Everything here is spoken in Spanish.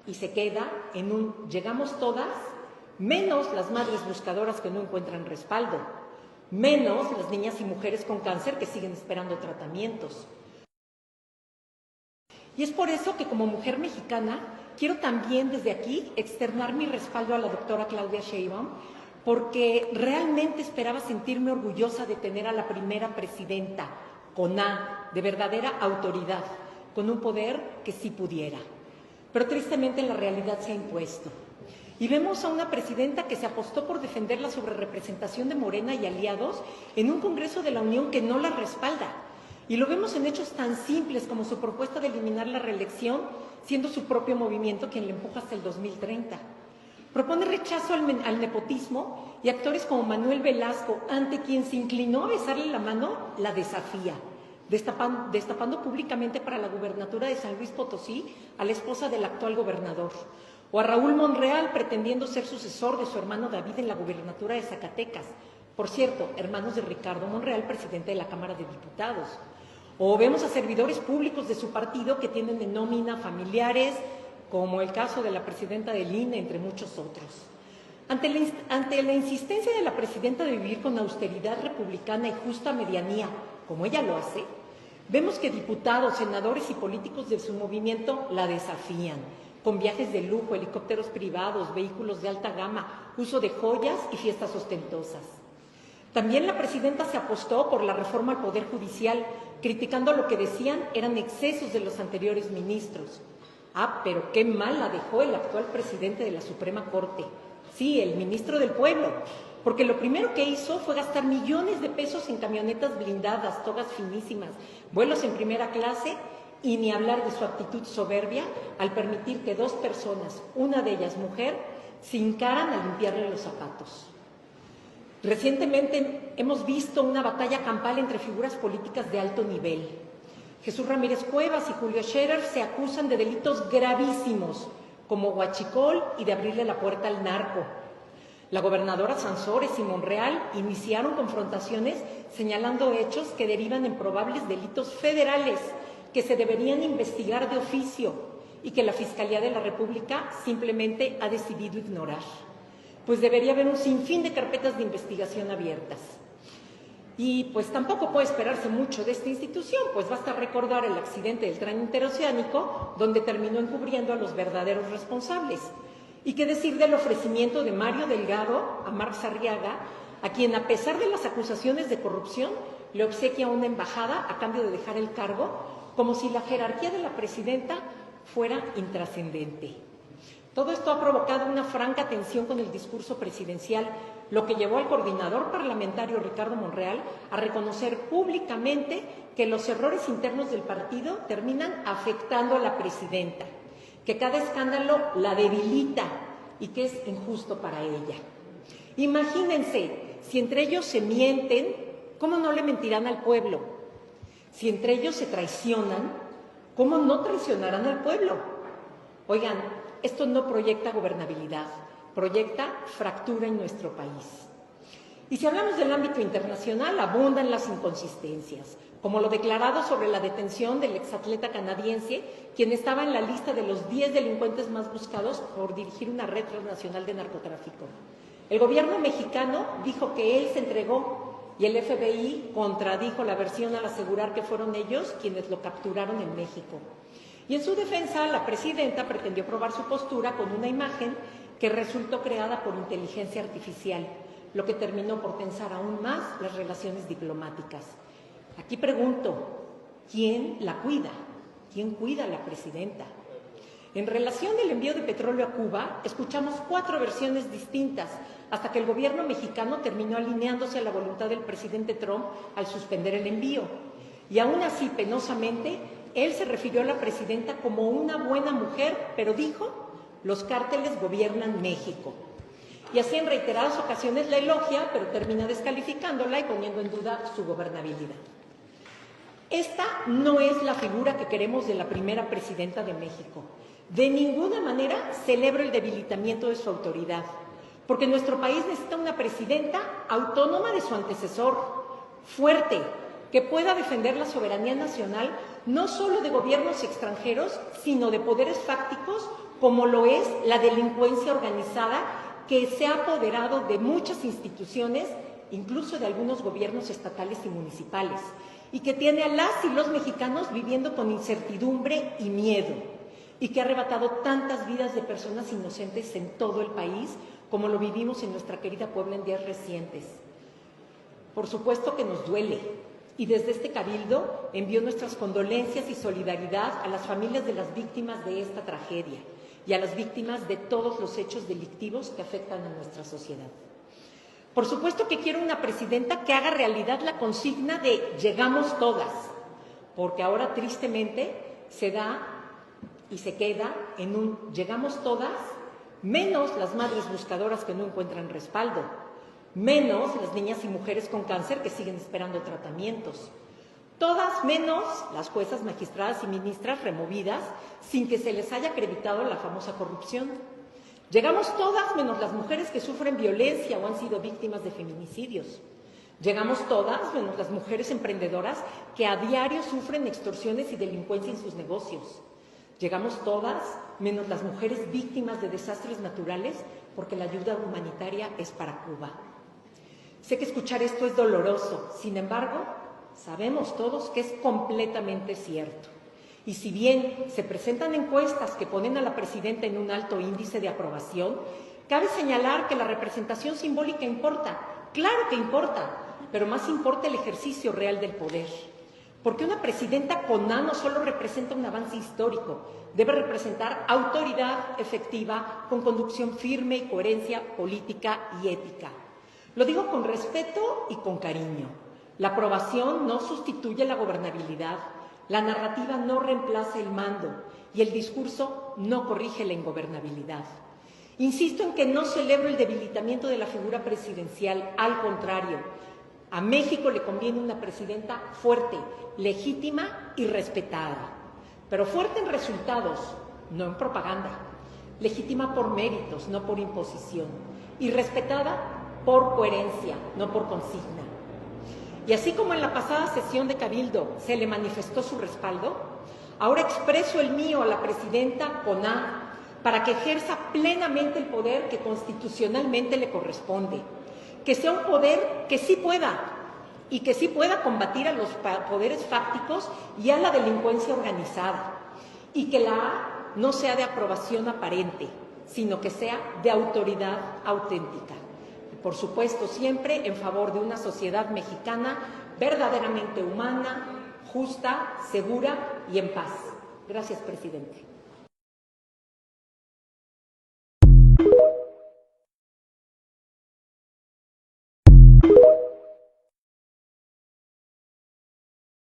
y se queda en un llegamos todas, menos las madres buscadoras que no encuentran respaldo, menos las niñas y mujeres con cáncer que siguen esperando tratamientos. Y es por eso que como mujer mexicana quiero también desde aquí externar mi respaldo a la doctora Claudia Sheinbaum, porque realmente esperaba sentirme orgullosa de tener a la primera presidenta con A, de verdadera autoridad, con un poder que sí pudiera. Pero tristemente la realidad se ha impuesto. Y vemos a una presidenta que se apostó por defender la sobrerepresentación de Morena y aliados en un Congreso de la Unión que no la respalda. Y lo vemos en hechos tan simples como su propuesta de eliminar la reelección, siendo su propio movimiento quien le empuja hasta el 2030. Propone rechazo al nepotismo y actores como Manuel Velasco, ante quien se inclinó a besarle la mano, la desafía, destapando públicamente para la gubernatura de San Luis Potosí a la esposa del actual gobernador. O a Raúl Monreal pretendiendo ser sucesor de su hermano David en la gubernatura de Zacatecas. Por cierto, hermanos de Ricardo Monreal, presidente de la Cámara de Diputados. O vemos a servidores públicos de su partido que tienen de nómina familiares, como el caso de la presidenta del INE, entre muchos otros. Ante la insistencia de la presidenta de vivir con austeridad republicana y justa medianía, como ella lo hace, vemos que diputados, senadores y políticos de su movimiento la desafían, con viajes de lujo, helicópteros privados, vehículos de alta gama, uso de joyas y fiestas ostentosas. También la presidenta se apostó por la reforma al Poder Judicial, criticando lo que decían eran excesos de los anteriores ministros. Ah, pero qué mal la dejó el actual presidente de la Suprema Corte. Sí, el ministro del Pueblo, porque lo primero que hizo fue gastar millones de pesos en camionetas blindadas, togas finísimas, vuelos en primera clase y ni hablar de su actitud soberbia al permitir que dos personas, una de ellas mujer, se hincaran a limpiarle los zapatos. Recientemente hemos visto una batalla campal entre figuras políticas de alto nivel. Jesús Ramírez Cuevas y Julio Scherer se acusan de delitos gravísimos, como huachicol y de abrirle la puerta al narco. La gobernadora Sansores y Monreal iniciaron confrontaciones señalando hechos que derivan en probables delitos federales que se deberían investigar de oficio y que la Fiscalía de la República simplemente ha decidido ignorar. Pues debería haber un sinfín de carpetas de investigación abiertas. Y pues tampoco puede esperarse mucho de esta institución, pues basta recordar el accidente del tren interoceánico, donde terminó encubriendo a los verdaderos responsables. Y qué decir del ofrecimiento de Mario Delgado a Marx Arriaga, a quien a pesar de las acusaciones de corrupción, le obsequia una embajada a cambio de dejar el cargo, como si la jerarquía de la presidenta fuera intrascendente. Todo esto ha provocado una franca tensión con el discurso presidencial, lo que llevó al coordinador parlamentario Ricardo Monreal a reconocer públicamente que los errores internos del partido terminan afectando a la presidenta, que cada escándalo la debilita y que es injusto para ella. Imagínense, si entre ellos se mienten, ¿cómo no le mentirán al pueblo? Si entre ellos se traicionan, ¿cómo no traicionarán al pueblo? Oigan, esto no proyecta gobernabilidad, proyecta fractura en nuestro país. Y si hablamos del ámbito internacional, abundan las inconsistencias, como lo declarado sobre la detención del exatleta canadiense, quien estaba en la lista de los 10 delincuentes más buscados por dirigir una red transnacional de narcotráfico. El gobierno mexicano dijo que él se entregó y el FBI contradijo la versión al asegurar que fueron ellos quienes lo capturaron en México. Y en su defensa, la presidenta pretendió probar su postura con una imagen que resultó creada por inteligencia artificial, lo que terminó por tensar aún más las relaciones diplomáticas. Aquí pregunto, ¿quién la cuida? ¿Quién cuida a la presidenta? En relación al envío de petróleo a Cuba, escuchamos 4 versiones distintas, hasta que el gobierno mexicano terminó alineándose a la voluntad del presidente Trump al suspender el envío. Y aún así, penosamente, él se refirió a la presidenta como una buena mujer, pero dijo, los cárteles gobiernan México. Y así en reiteradas ocasiones la elogia, pero termina descalificándola y poniendo en duda su gobernabilidad. Esta no es la figura que queremos de la primera presidenta de México. De ninguna manera celebro el debilitamiento de su autoridad, porque nuestro país necesita una presidenta autónoma de su antecesor, fuerte, que pueda defender la soberanía nacional no solo de gobiernos extranjeros, sino de poderes fácticos como lo es la delincuencia organizada que se ha apoderado de muchas instituciones, incluso de algunos gobiernos estatales y municipales, y que tiene a las y los mexicanos viviendo con incertidumbre y miedo, y que ha arrebatado tantas vidas de personas inocentes en todo el país, como lo vivimos en nuestra querida Puebla en días recientes. Por supuesto que nos duele, y desde este Cabildo envío nuestras condolencias y solidaridad a las familias de las víctimas de esta tragedia y a las víctimas de todos los hechos delictivos que afectan a nuestra sociedad. Por supuesto que quiero una presidenta que haga realidad la consigna de llegamos todas, porque ahora tristemente se da y se queda en un llegamos todas, menos las madres buscadoras que no encuentran respaldo, menos las niñas y mujeres con cáncer que siguen esperando tratamientos, todas menos las juezas, magistradas y ministras removidas sin que se les haya acreditado la famosa corrupción. Llegamos todas menos las mujeres que sufren violencia o han sido víctimas de feminicidios. Llegamos todas menos las mujeres emprendedoras que a diario sufren extorsiones y delincuencia en sus negocios. Llegamos todas menos las mujeres víctimas de desastres naturales porque la ayuda humanitaria es para Cuba. Sé que escuchar esto es doloroso, sin embargo, sabemos todos que es completamente cierto. Y si bien se presentan encuestas que ponen a la presidenta en un alto índice de aprobación, cabe señalar que la representación simbólica importa, claro que importa, pero más importa el ejercicio real del poder. Porque una presidenta con A no solo representa un avance histórico, debe representar autoridad efectiva, con conducción firme y coherencia política y ética. Lo digo con respeto y con cariño. La aprobación no sustituye la gobernabilidad, la narrativa no reemplaza el mando y el discurso no corrige la ingobernabilidad. Insisto en que no celebro el debilitamiento de la figura presidencial, al contrario. A México le conviene una presidenta fuerte, legítima y respetada, pero fuerte en resultados, no en propaganda, legítima por méritos, no por imposición, y respetada por coherencia, no por consigna. Y así como en la pasada sesión de Cabildo se le manifestó su respaldo, ahora expreso el mío a la presidenta con A, para que ejerza plenamente el poder que constitucionalmente le corresponde, que sea un poder que sí pueda, y que sí pueda combatir a los poderes fácticos y a la delincuencia organizada, y que la A no sea de aprobación aparente, sino que sea de autoridad auténtica. Por supuesto, siempre en favor de una sociedad mexicana verdaderamente humana, justa, segura y en paz. Gracias, presidente.